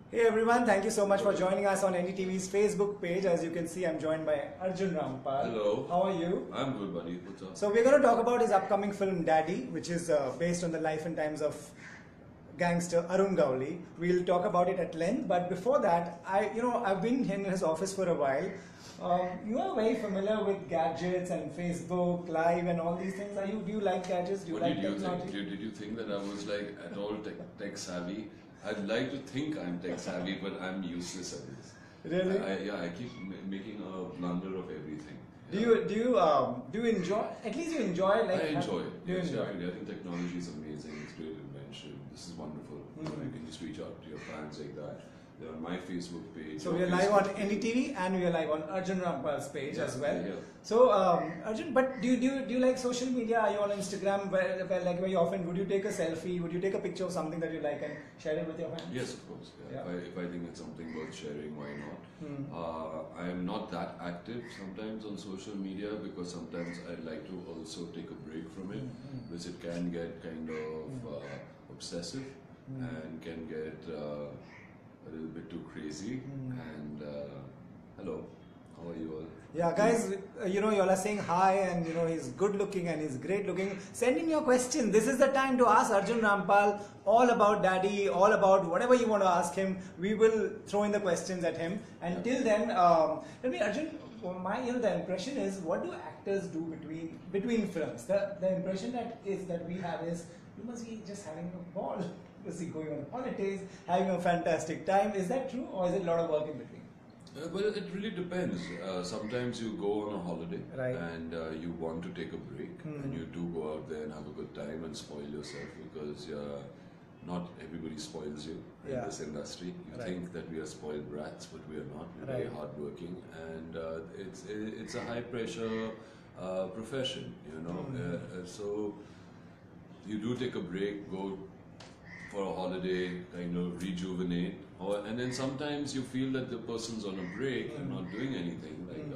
Hey everyone, thank you so much for joining us on NDTV's Facebook page. As you can see, I'm joined by Arjun Rampal. Hello. How are you? I'm good, buddy. What's up? So we're going to talk about his upcoming film Daddy, which is based on the life and times of gangster Arun Gowli. We'll talk about it at length, but before that, I've been in his office for a while. You are very familiar with gadgets and Facebook Live and all these things. Do you like gadgets? Do you like technology? Did you think that I was like at all tech savvy? I'd like to think I'm tech savvy, but I'm useless at this. Really? I keep making a blunder of everything. Do you enjoy? At least you enjoy like. I enjoy it. Do you Yes, enjoy? definitely. I think technology is amazing. It's great invention. This is wonderful. You can just reach out to your fans like that. They're on my Facebook page. So we are live on NDTV and we are live on Arjun Rampal's page as well. Yeah. So Arjun, but do you like social media? Are you on Instagram? Where very often would you take a selfie? Would you take a picture of something that you like and share it with your fans? Yes, of course. Yeah. Yeah. If I think it's something worth sharing, why not? I am not that active sometimes on social media because sometimes I like to also take a break from it, because it can get kind of obsessive and can get a little bit too crazy. And hello, how are you all? Yeah, guys, you all are saying hi, and he's good looking and he's great looking. Send in your questions. This is the time to ask Arjun Rampal all about Daddy, all about whatever you want to ask him. We will throw in the questions at him. And till then, Arjun, the impression is, what do actors do between films? The impression that we have is you must be just having a ball. You must be going on holidays, having a fantastic time. Is that true, or is it a lot of work in between? Well, it really depends. Sometimes you go on a holiday and you want to take a break, and you do go out there and have a good time and spoil yourself, because not everybody spoils you in this industry. You think that we are spoiled brats, but we are not. We're very hardworking, and it's a high pressure profession, so you do take a break, go for a holiday, kind of rejuvenate, and then sometimes you feel that the person's on a break and not doing anything. Like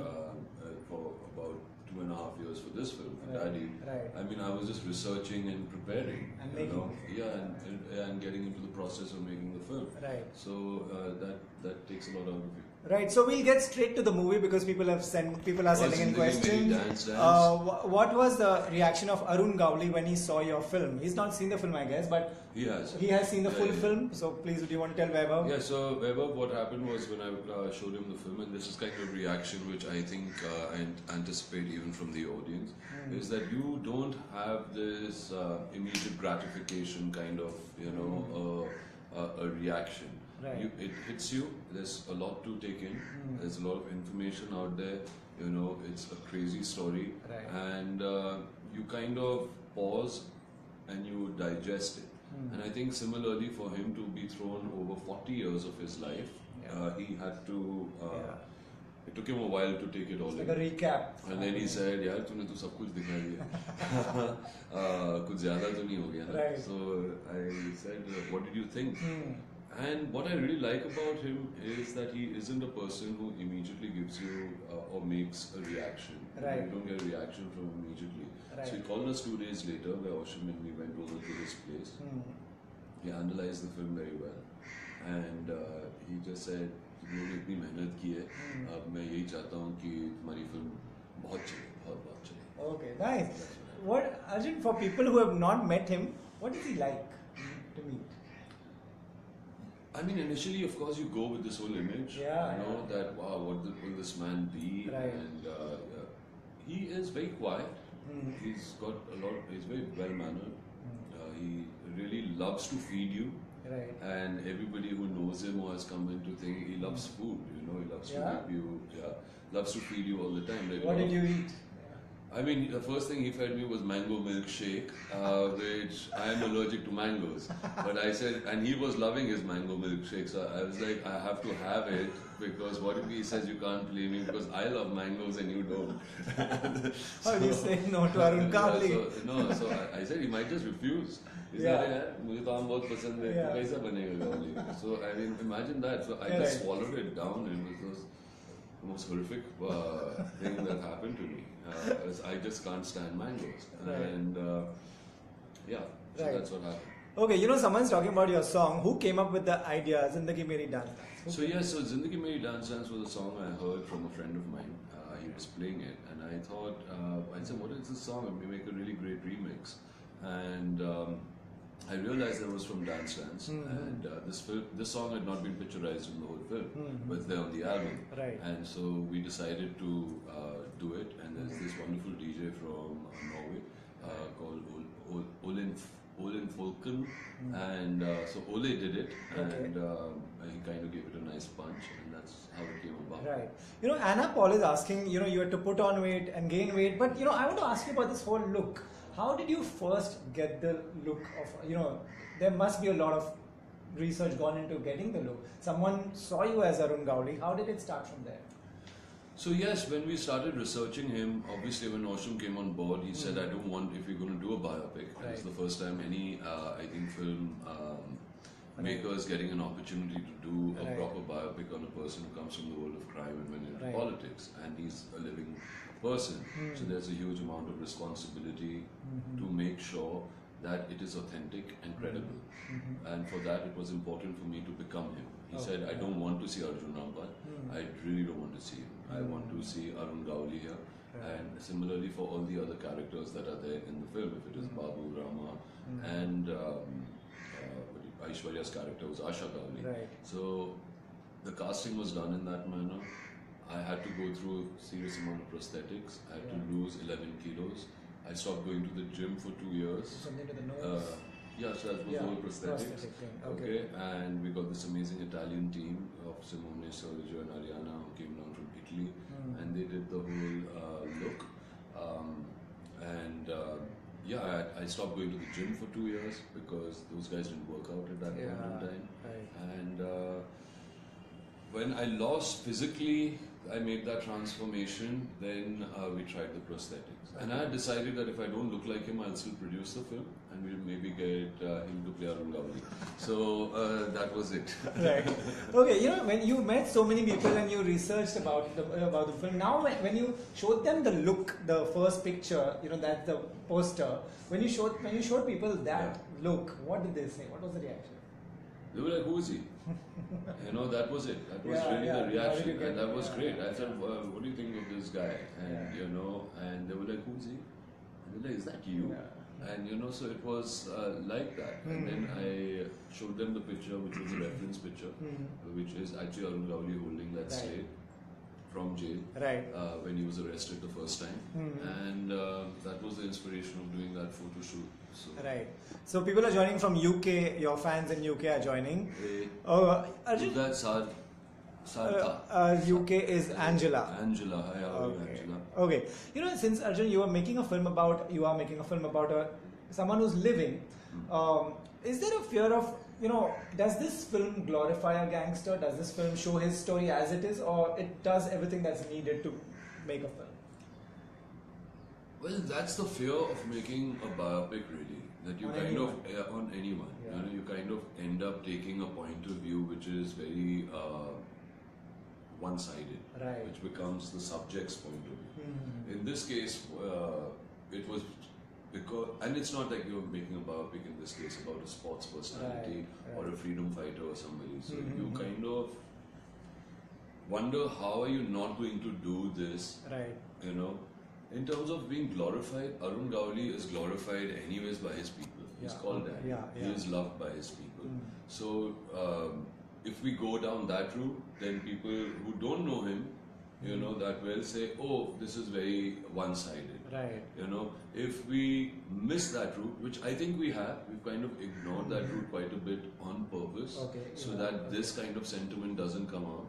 for about 2.5 years for this film, for Daddy. I mean, I was just researching and preparing, and making and getting into the process of making the film. So that takes a lot out of you. Right, so we'll get straight to the movie because people are sending in questions. What was the reaction of Arun Gowli when he saw your film? He's not seen the film, I guess, but he has. He has seen the full film. So please, do you want to tell Vaibhav? Yeah. So Vaibhav, what happened was when I showed him the film, and this is kind of reaction which I think I anticipate even from the audience, is that you don't have this immediate gratification kind of a reaction. It hits you. There's a lot to take in. There's a lot of information out there. It's a crazy story, and you kind of pause and you digest it. And I think similarly for him to be thrown over 40 years of his life, he had to. It took him a while to take it all in. Like a recap. And then he said, "यार तूने तो सब कुछ दिखा दिया, कुछ ज़्यादा तो नहीं हो गया ना?" So I said, "What did you think?" And what I really like about him is that he isn't a person who immediately gives you or makes a reaction. You don't get a reaction from him immediately. So he called us 2 days later, where Osham and we went over to his place. He analyzed the film very well, and he just said, "तुमने इतनी मेहनत की है, अब मैं यही चाहता हूँ कि तुम्हारी फिल्म बहुत चले, बहुत चले." Okay, nice. What, Arjun, for people who have not met him, what is he like to meet? I mean, initially, of course, you go with this whole image, that wow, what will this man be? And he is very quiet. He's got a lot. He's very well mannered. He really loves to feed you. And everybody who knows him or has come in to think he loves food. He loves to help you. Loves to feed you all the time. Like, what did you eat? I mean, the first thing he fed me was mango milkshake, which I am allergic to mangoes. But I said, and he was loving his mango milkshake, so I was like, I have to have it, because what if he says you can't play me because I love mangoes and you don't? How do you say no to Arun Gowli? So I said he might just refuse. He's like, "मुझे तो आम बहुत पसंद है, तो कैसा बनेगा Gowli?" So I mean, imagine that. So I just swallowed it down, and it was the most horrific thing that happened to me. I just can't stand mangoes, and so that's what happened. Okay, you know, someone's talking about your song. Who came up with the idea? Zindagi Meri Dance Dance. So yeah, so Zindagi Meri Dance Dance was a song I heard from a friend of mine. He was playing it, and I thought, I said, what is this song? And we make a really great remix. And I realized that it was from Dance Dance, and this song had not been picturized in the whole film, but it's there on the album. Right. And so we decided to do it, and there's this wonderful DJ from Norway called Olin Folken, and so Ole did it, and he kind of gave it a nice punch, and that's how it came about. Right. You know, Anna Paul is asking, you know, you had to put on weight and gain weight, but you know, I want to ask you about this whole look. How did you first get the look of, you know, there must be a lot of research gone into getting the look. Someone saw you as Arun Gowli. How did it start from there? So yes, when we started researching him, obviously when Osham came on board, he said, I don't want, if you're going to do a biopic, Right. it's the first time any, I think, film maker is getting an opportunity to do a Right. proper biopic on a person who comes from the world of crime and went into Right. politics, and he's a living person. So there's a huge amount of responsibility to make sure that it is authentic and credible. And for that, it was important for me to become him. He said, I don't want to see Arjun Rampal. I really don't want to see him. I want to see Arun Gowli here. And similarly for all the other characters that are there in the film, if it is Babu, Rama, and Aishwarya's character was Asha Gowli. Right. So the casting was done in that manner. I had to go through a serious amount of prosthetics. I had to lose 11 kilos. I stopped going to the gym for 2 years. Something to the nose. Yeah, so that was all prosthetics. prosthetic thing. Okay, and we got this amazing Italian team of Simone, Sergio, and Ariana who came down from Italy, and they did the whole look. Yeah, I stopped going to the gym for 2 years because those guys didn't work out at that point in time. Right. And when I lost physically, I made that transformation. Then we tried the prosthetics, and I had decided that if I don't look like him, I'll still produce the film, and we'll maybe get him to play Arun Gowli. So that was it. Right. Okay. You know, when you met so many people and you researched about the film, now when you showed them the look, the first picture, you know, that the poster, when you showed people that look, what did they say? What was the reaction? They were like, who is he? You know, that was it. That was really the reaction. And that was great. I said, well, what do you think of this guy? And, you know, and they were like, who is he? And they were like, is that you? And, you know, so it was like that. And then I showed them the picture, which was a reference picture, which is actually Arun Gowli holding that slate from jail when he was arrested the first time. And that was the inspiration of doing that photo shoot. So. Right. So people are joining from UK. Your fans in UK are joining. Arjun, that's UK is Angela. Angela, hi, how are you, Angela? Okay. You know, since Arjun, you are making a film about someone who's living. Is there a fear of, you know, does this film glorify a gangster? Does this film show his story as it is, or it does everything that's needed to make a film? Well, that's the fear of making a biopic, really. That you on anyone. You know, you kind of end up taking a point of view which is very one-sided, which becomes the subject's point of view. In this case, it was because, and it's not like you're making a biopic in this case about a sports personality or a freedom fighter or somebody. So you kind of wonder, how are you not going to do this? You know. In terms of being glorified, Arun Gowli is glorified anyways by his people. He's called that. He is loved by his people. So if we go down that route, then people who don't know him, you know, that will say, oh, this is very one-sided. You know, if we miss that route, which I think we have, we've kind of ignored that route quite a bit on purpose, so that this kind of sentiment doesn't come out.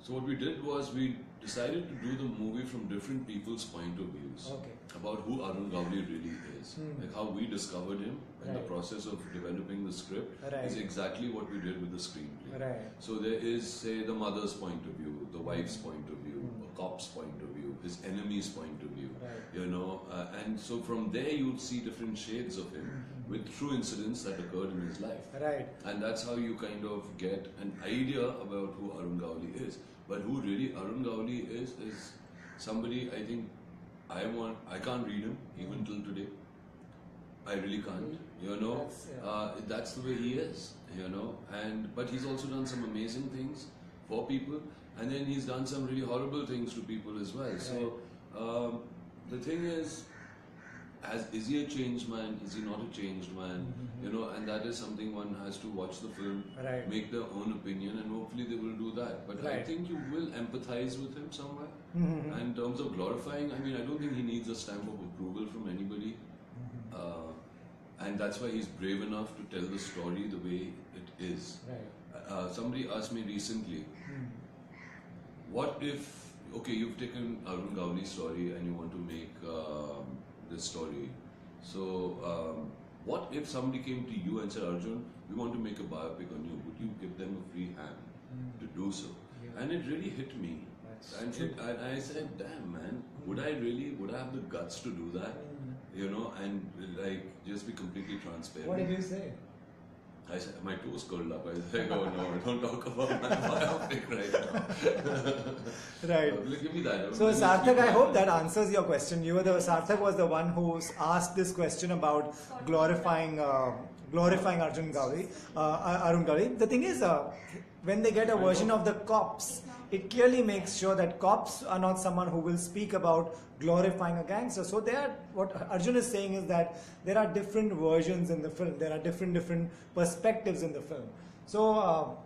So what we did was we decided to do the movie from different people's point of views about who Arun Gowli really is. Like how we discovered him in the process of developing the script is exactly what we did with the screenplay. So there is, say, the mother's point of view, the wife's point of view, a cop's point of view, his enemy's point of view, you know, and so from there you would see different shades of him with true incidents that occurred in his life. And that's how you kind of get an idea about who Arun Gowli is. But who really Arun Gowli is somebody, I think, I can't read him even till today. I really can't. You know, that's the way he is. You know, but he's also done some amazing things for people, and then he's done some really horrible things to people as well. So the thing is, is he a changed man? Is he not a changed man? You know, and that is something one has to watch the film, make their own opinion, and hopefully they will do that. But I think you will empathize with him somewhere. And in terms of glorifying, I mean, I don't think he needs a stamp of approval from anybody. And that's why he's brave enough to tell the story the way it is. Somebody asked me recently, what if, okay, you've taken Arun Gavli's story and you want to make this story. So, what if somebody came to you and said, Arjun, we want to make a biopic on you. Would you give them a free hand to do so? And it really hit me. And I said, damn man, would I have the guts to do that? You know, and like just be completely transparent. What did you say? I said, my toes curled up. I was like, oh no, don't talk about my biopic right now. Right. Give me that. So Sarthak, I hope that answers your question. Sarthak was the one who asked this question about glorifying Arjun Gavli, Arun Gavli. The thing is, when they get a version of the cops, it clearly makes sure that cops are not someone who will speak about glorifying a gangster. So what Arjun is saying is that there are different versions in the film. There are different perspectives in the film. So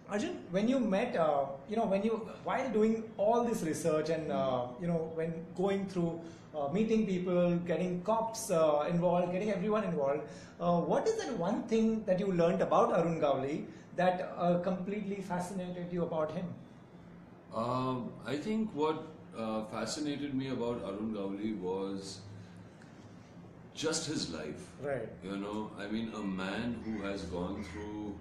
Arjun, when you met, while doing all this research and when going through meeting people, getting cops involved, getting everyone involved, what is that one thing that you learned about Arun Gavli that completely fascinated you about him? I think what fascinated me about Arun Gavli was just his life. Right. You know, I mean, a man who has gone through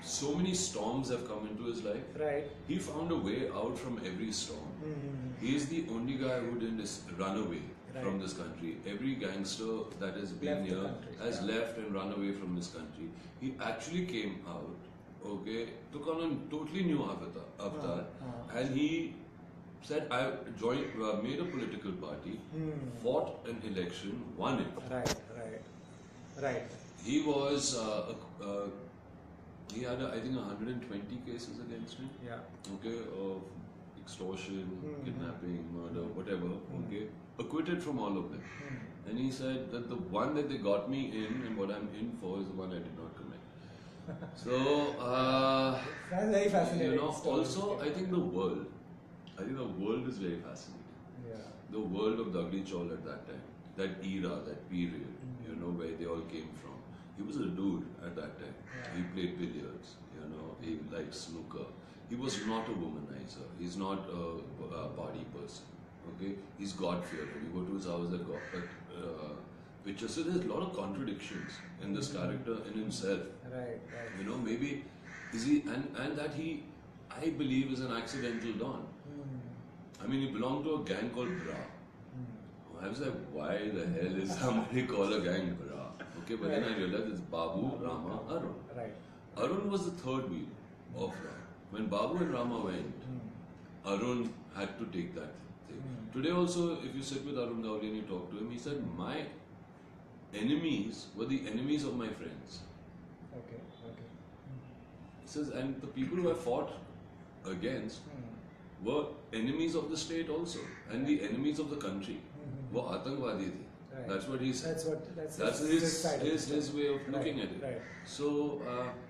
so many storms have come into his life. Right. He found a way out from every storm. He is the only guy who didn't run away from this country. Every gangster that has been here has left and run away from this country. He actually came out. Okay, took on a totally new avatar, and he said, "I made a political party, fought an election, won it." Right. He was, he had, I think, 120 cases against him. Okay, of extortion, kidnapping, murder, whatever. Okay, acquitted from all of them. And he said that the one that they got me in and what I'm in for is the one I did not commit. So, that's very fascinating. You know, also, I think the world is very fascinating. The world of Dagli Chaul at that time, that era, that period, you know, where they all came from. He was a dude at that time. He played billiards, you know, he liked snooker. He was not a womanizer. He's not a party person. Okay, he's God-fearing. You go to his house, picture. So there's a lot of contradictions in this character in himself. Right. You know, maybe is he and that he, I believe, is an accidental don. I mean, he belonged to a gang called Bra. I was like, why the hell is somebody called a gang Bra? Okay, but then I realized it's Babu, Rama, Arun. Right. Arun was the third wheel of Rama. When Babu and Rama went, Arun had to take that thing. Today also, if you sit with Arun Gavli and you talk to him, he said, my enemies were the enemies of my friends. Okay. He says, and the people who I fought against were enemies of the state also, and the enemies of the country were Atangwadi the. That's what he said. That's his way of looking at it. Right. So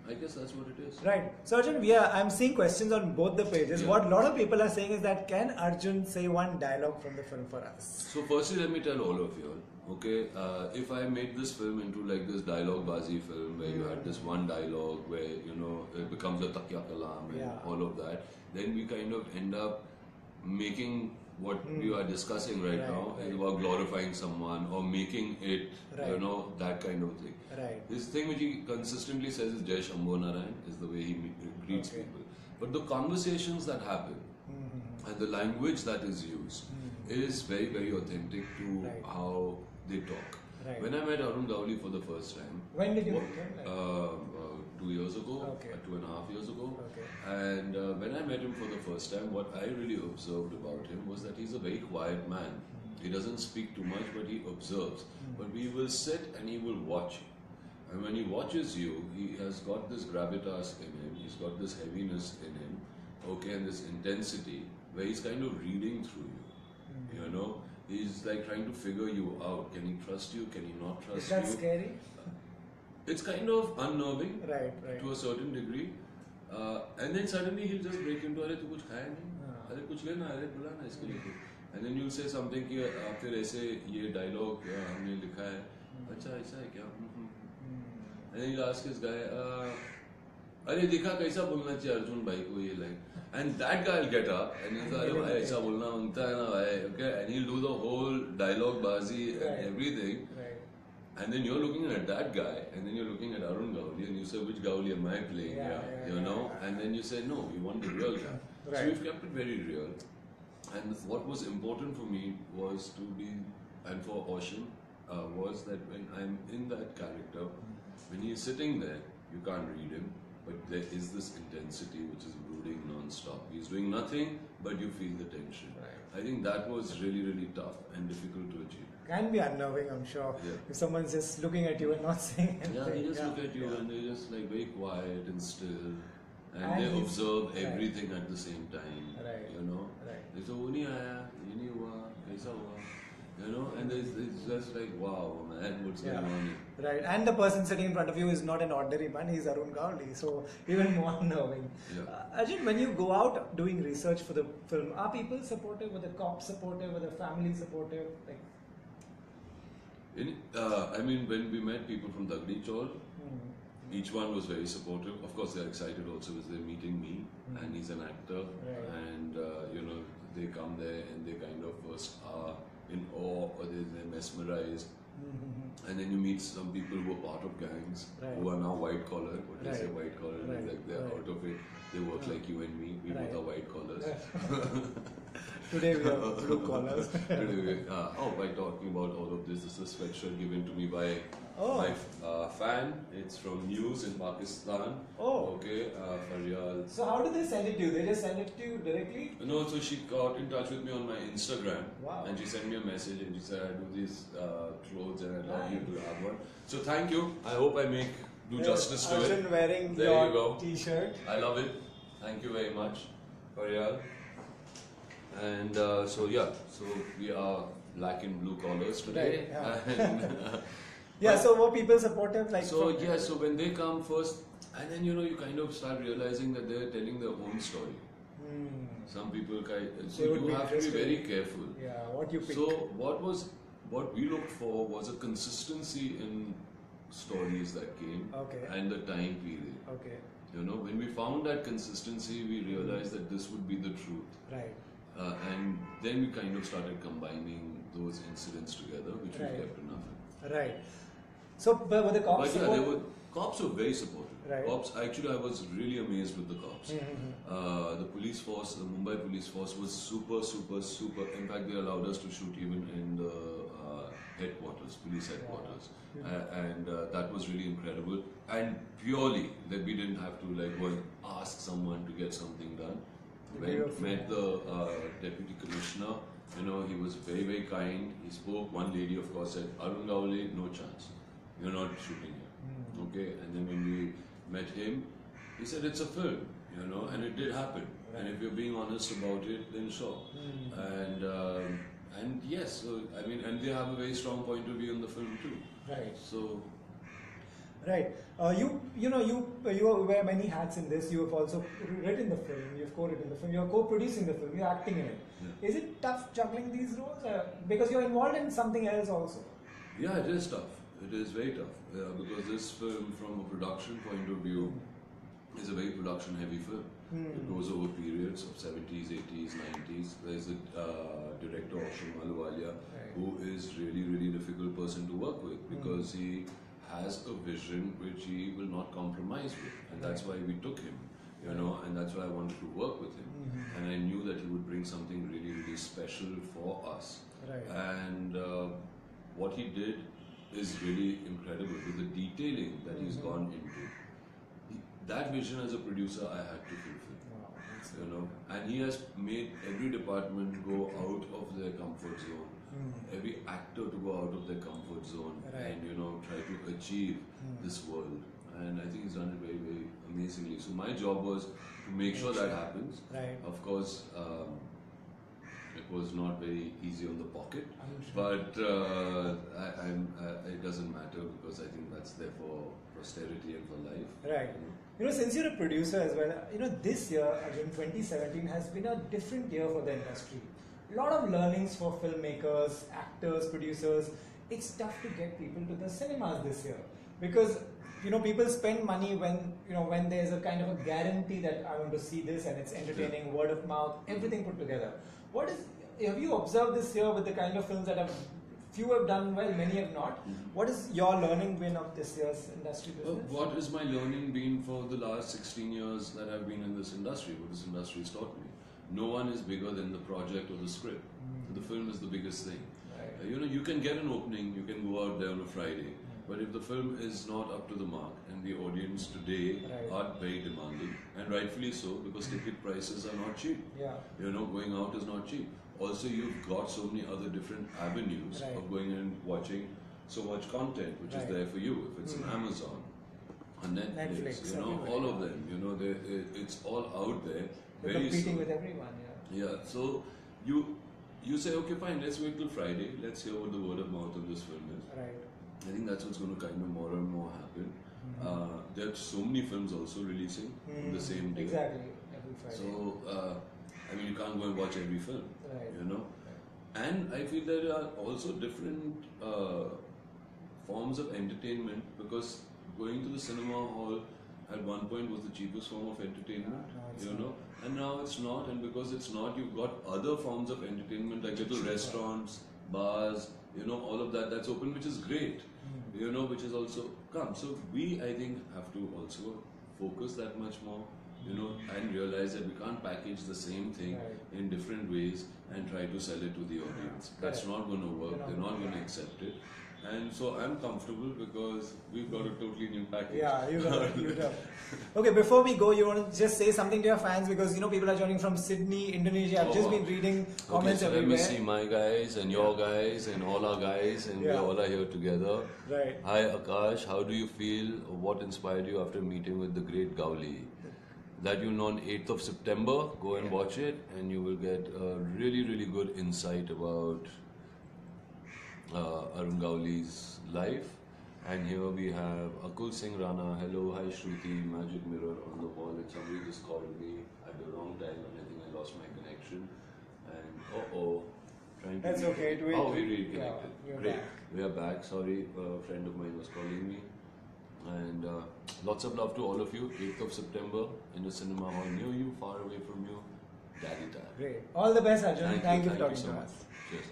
I guess that's what it is. Right. So Arjun, I'm seeing questions on both the pages. What a lot of people are saying is that can Arjun say one dialogue from the film for us? So firstly, let me tell all of you all. Okay, if I made this film into like this dialogue bazi film where you had this one dialogue where it becomes a takya kalam and all of that, then we kind of end up making what we are discussing right now is about glorifying someone or making it, that kind of thing. This thing which he consistently says is Jai Shambho Narayan is the way he greets people. But the conversations that happen and the language that is used is very, very authentic to how they talk. When I met Arun Gavli for the first time, when did you meet him? 2 years ago, 2.5 years ago. And when I met him for the first time, what I really observed about him was that he's a very quiet man. He doesn't speak too much, but he observes. But we will sit and he will watch you. And when he watches you, he has got this gravitas in him, he's got this heaviness in him, okay, and this intensity, where he's kind of reading through you. You know, he's like trying to figure you out. Can he trust you? Can he not trust you? Is that scary? It's kind of unnerving, right. to a certain degree. And then suddenly he'll just break into, "Arey, tu kuch khaya nahi? Arey, kuch lena? Arey, bula na iske liye." And then you'll say something कि फिर ऐसे ये dialogue हमने लिखा है. अच्छा ऐसा है क्या? And then you'll ask this guy, "अरे देखा कैसा बोलना चाहिए अर्जुन भाई को ये line?" And that guy will get up and he'll say, "अरे भाई ऐसा बोलना होता है ना भाई," okay? And he'll do the whole dialogue bazi and everything. And then you're looking at that guy, and then you're looking at Arun Gauli, and you say, "Which Gauli am I playing here?" You know? And then you say, "No, we want the real guy." So we've kept it very real. And what was important for me was to be, and for Ocean, was that when I'm in that character, when he's sitting there, you can't read him, but there is this intensity which is brooding non-stop. He's doing nothing, but you feel the tension. I think that was really, really tough and difficult to achieve. Can be unnerving, I'm sure. If someone's just looking at you and not saying anything. Yeah, they just look at you and they're just like very quiet and still. And they observe everything at the same time. You know? They say, "Oh, nahi aaya, ye nahi hua, kaisa hua?" You know? And it's just like, wow, man, what's going on here? Right, and the person sitting in front of you is not an ordinary man, he's Arun Gauli, so even more unnerving. Arjun, when you go out doing research for the film, are people supportive? Were the cops supportive? Were the family supportive? Like, I mean, when we met people from Dagdi Chol, each one was very supportive. Of course, they're excited also because they're meeting me, and he's an actor, and you know, they come there and they kind of first are in awe or they're mesmerized. And then you meet some people who are part of gangs, who are now white collar. What do you say, white collar? Like they're out of it. They work like you and me. We both are white collars. Today we are blue collars. By talking about all of this, this is a sweatshirt given to me by my fan. It's from News in Pakistan. Okay, Faryal. So how do they send it to you? They just send it to you directly? No, so she got in touch with me on my Instagram. Wow. And she sent me a message and she said, "I do these clothes and I'd love you to have one." So thank you. I hope I do justice to it. Arjun wearing there your you go. T-shirt. I love it. Thank you very much, Faryal. And so we are black and blue collars today. So were people supportive? Like so when they come first, and then you kind of start realizing that they're telling their own story. Some people so you have to be very careful. Yeah, what you pick. So what we looked for was a consistency in stories that came and the time period. Okay. You know, when we found that consistency, we realized that this would be the truth. Right. And then we kind of started combining those incidents together, which we kept enough. Right. So, but were the cops cops were very supportive. Right. Cops, actually, I was really amazed with the cops. The police force, the Mumbai police force was super, super, super. In fact, they allowed us to shoot even in the headquarters, police headquarters. And that was really incredible. And purely that we didn't have to go and ask someone to get something done. Met the deputy commissioner. You know, he was very, very kind. He spoke. One lady, of course, said, "Arun Gauli, no chance. You're not shooting here." Okay. And then when we met him, he said, "It's a film, you know," and it did happen. And if you're being honest about it, then sure. And yes, so I mean, and they have a very strong point of view in the film too. Right. So. Right. You wear many hats in this. You have also written the film. You've co-written the film. You're co-producing the film. You're acting in it. Yeah. Is it tough juggling these roles? Because you're involved in something else also. Yeah, it is tough. It is very tough. Because this film, from a production point of view, is a very production-heavy film. It goes over periods of 70s, 80s, 90s. There's a director, Arjun Rampal, who is really, really difficult person to work with because he has a vision which he will not compromise with, and that's why we took him, you know, and that's why I wanted to work with him, and I knew that he would bring something really, really special for us. And what he did is really incredible with the detailing that he's gone into. That vision as a producer I had to fulfill, you know, and he has made every department go out of their comfort zone every actor to go out of their comfort zone and try to achieve this world. And I think he's done it very, very amazingly. So my job was to make sure that happens. Right. Of course, it was not very easy on the pocket, but it doesn't matter because I think that's there for posterity and for life. Right. Since you're a producer as well, this year, again, 2017 has been a different year for the industry. A lot of learnings for filmmakers, actors, producers. It's tough to get people to the cinemas this year because people spend money when there's a kind of a guarantee that I want to see this and it's entertaining, word of mouth, everything put together. Have you observed this year with the kind of films that few have done well, many have not? What is your learning been of this year's industry business? What is my learning been for the last 16 years that I've been in this industry? What this industry has taught me? No one is bigger than the project or the script. The film is the biggest thing. Right. You can get an opening, you can go out there on a Friday, but if the film is not up to the mark, and the audience today are very demanding, and rightfully so, because ticket prices are not cheap. Yeah. Going out is not cheap. Also, you've got so many other different avenues of going and watching so much content, which is there for you. If it's on Amazon, on Netflix, all of them, it's all out there. You're competing with everyone, Yeah, so you say, okay, fine, let's wait till Friday, let's hear what the word of mouth of this film is. Right. I think that's what's going to kind of more and more happen. There are so many films also releasing on the same day. Exactly, every Friday. So, you can't go and watch every film, Right. And I feel there are also different forms of entertainment because going to the cinema hall at one point was the cheapest form of entertainment, and now it's not, and because it's not, you've got other forms of entertainment like little restaurants, bars, all of that's open, which is great, which is also come. So we, I think, have to also focus that much more, and realize that we can't package the same thing in different ways and try to sell it to the audience. That's not going to work. They're not going to accept it. And so I'm comfortable because we've got a totally new package. Yeah, you have. Okay, before we go, you want to just say something to your fans because people are joining from Sydney, Indonesia. I've just been reading comments everywhere. Let me see my guys and your guys and all our guys, and we all are here together. Right. Hi Akash, how do you feel? What inspired you after meeting with the great Gauli? That you'll know on 8th of September. Go and watch it, and you will get a really, really good insight about Arun Gauli's life. And here we have Akul Singh Rana. Hello, hi Shruti, Magic Mirror on the wall. And somebody just called me at the wrong time, and I think I lost my connection. And trying to. That's okay. We reconnected. Yeah, Great. Back. We are back. Sorry, a friend of mine was calling me. And lots of love to all of you. 8th of September in a cinema hall near you, far away from you. Daddy time. Great. All the best, Arjun. Thank you for talking so to much. us. Cheers.